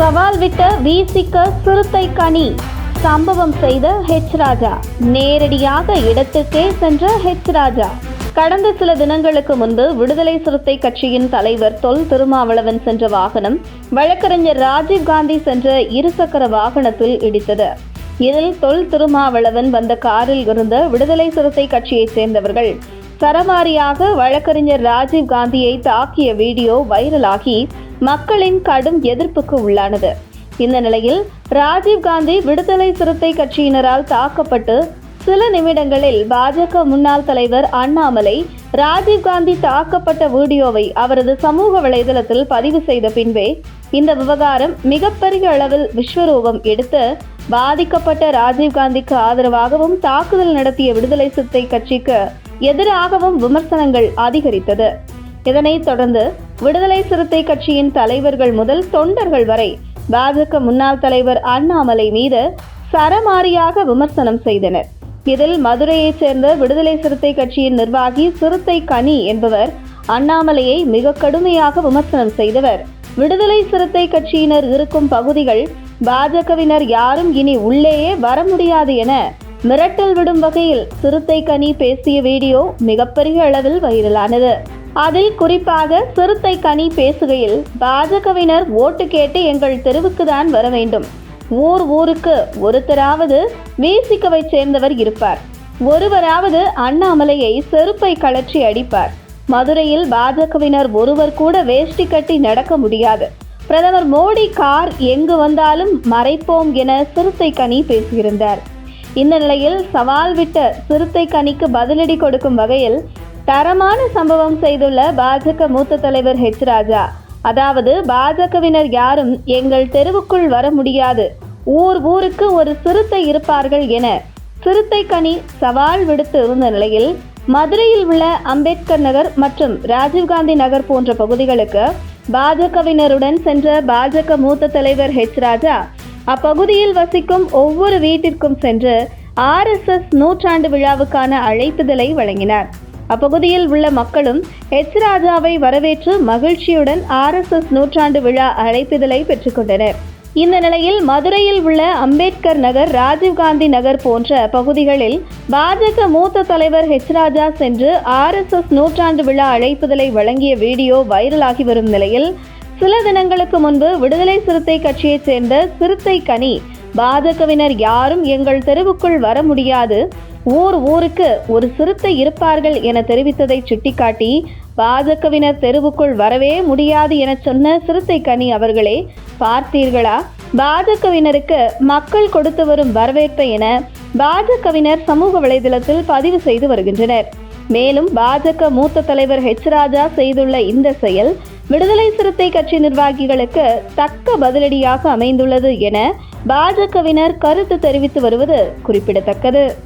சவால் விட்ட விசிக சிறுத்தை கனி. சம்பவம் செய்த ராஜா. நேரடியாக இடத்துக்கே சென்ற ராஜா. கடந்த சில தினங்களுக்கு முன்பு விடுதலை சிறுத்தை கட்சியின் தலைவர் தொல் திருமாவளவன் சென்ற வாகனம் வழக்கறிஞர் ராஜீவ்காந்தி சென்ற இருசக்கர வாகனத்தில் இடித்தது. இதில் தொல் திருமாவளவன் வந்த காரில் இருந்த விடுதலை சிறுத்தை கட்சியைச் சேர்ந்தவர்கள் சரமாரியாக வழக்கறிஞர் ராஜீவ்காந்தியை தாக்கிய வீடியோ வைரலாகி மக்களின் கடும் எதிர்ப்புக்கு உள்ளானது. இந்த நிலையில் ராஜீவ்காந்தி விடுதலை சிறுத்தை கட்சியினரால் தாக்கப்பட்டு சில நிமிடங்களில் பாஜக முன்னாள் தலைவர் அண்ணாமலை ராஜீவ்காந்தி தாக்கப்பட்ட வீடியோவை அவரது சமூக வலைதளத்தில் பதிவு செய்த பின்பே இந்த விவகாரம் மிகப்பெரிய அளவில் விஸ்வரூபம் எடுத்து பாதிக்கப்பட்ட ராஜீவ்காந்திக்கு ஆதரவாகவும் தாக்குதல் நடத்திய விடுதலை சிறுத்தை கட்சிக்கு எதிராகவும் விமர்சனங்கள் அதிகரித்தது. இதனைத் தொடர்ந்து விடுதலை சிறுத்தை கட்சியின் தலைவர்கள் முதல் தொண்டர்கள் வரை பாஜக முன்னாள் தலைவர் அண்ணாமலை மீது சரமாரியாக விமர்சனம் செய்தனர். இதில் மதுரையைச் சேர்ந்த விடுதலை சிறுத்தை கட்சியின் நிர்வாகி சிறுத்தை கனி என்பவர் அண்ணாமலையை மிக கடுமையாக விமர்சனம் செய்தவர். விடுதலை சிறுத்தை கட்சியினர் இருக்கும் பகுதிகள் பாஜகவினர் யாரும் இனி உள்ளேயே வர முடியாது என மிரட்டல் விடும் வகையில் சிறுத்தை கனி பேசிய வீடியோ மிகப்பெரிய அளவில் வைரலானது. அதில் குறிப்பாக சிறுத்தை கனி பேசுகையில், பாஜகவினர் ஓட்டு கேட்டு எங்கள் தெருவுக்கு தான் வர வேண்டும். ஊருக்கு ஒருத்தராவது விசிகவை சேர்ந்தவர் இருப்பார். ஒருவராவது அண்ணாமலையை செருப்பை கழற்றி அடிப்பார். மதுரையில் பாஜகவினர் ஒருவர் கூட வேஷ்டி கட்டி நடக்க முடியாது. பிரதமர் மோடி கார் எங்கு வந்தாலும் மறைப்போம் என சிறுத்தை கனி பேசியிருந்தார். இந்த நிலையில் சவால் விட்ட சிறுத்தை கனிக்கு பதிலடி கொடுக்கும் வகையில் தரமான சம்பவம் செய்துள்ள பாஜக மூத்த தலைவர் ராஜா. அதாவது பாஜகவினர் யாரும் எங்கள் தெருவுக்குள் வர முடியாது, ஊருக்கு ஒரு சிறுத்தை இருப்பார்கள் என சிறுத்தை கனி சவால் விடுத்து இருந்த நிலையில் மதுரையில் உள்ள அம்பேத்கர் நகர் மற்றும் ராஜீவ்காந்தி நகர் போன்ற பகுதிகளுக்கு பாஜகவினருடன் சென்ற பாஜக மூத்த தலைவர் ராஜா அப்பகுதியில் வசிக்கும் ஒவ்வொரு வீட்டிற்கும் சென்று RSS நூற்றாண்டு விழாவுக்கான அழைப்புதலை வழங்கினார். அப்பகுதியில் உள்ள மக்களும் ராஜாவை வரவேற்று மகிழ்ச்சியுடன் RSS நூற்றாண்டு விழா அழைப்புதலை பெற்றுக்கொண்டனர். இந்த நிலையில் மதுரையில் உள்ள அம்பேத்கர் நகர், ராஜீவ்காந்தி நகர் போன்ற பகுதிகளில் பாஜக மூத்த தலைவர் ராஜா சென்று RSS நூற்றாண்டு விழா அழைப்புதலை வழங்கிய வீடியோ வைரலாகி வரும் நிலையில் சில தினங்களுக்கு முன்பு விடுதலை சிறுத்தை கட்சியைச் சேர்ந்த சிறுத்தை கனி, பாஜகவினர் யாரும் எங்கள் தெருவுக்குள் வர முடியாது, ஊருக்கு ஒரு சிறுத்தை இருப்பார்கள் என தெரிவித்ததை சுட்டிக்காட்டி, பாஜகவினர் தெருவுக்குள் வரவே முடியாது என சொன்ன சிறுத்தை கனி அவர்களே, பார்த்தீர்களா பாஜகவினருக்கு மக்கள் கொடுத்து வரும் வரவேற்பை என பாஜகவினர் சமூக வலைதளத்தில் பதிவு செய்து வருகின்றனர். மேலும் பாஜக மூத்த தலைவர் ராஜா செய்துள்ள இந்த செயல் விடுதலை சிறுத்தை கட்சி நிர்வாகிகளுக்கு தக்க பதிலடியாக அமைந்துள்ளது என பாஜகவினர் கருத்து தெரிவித்து வருவது குறிப்பிடத்தக்கது.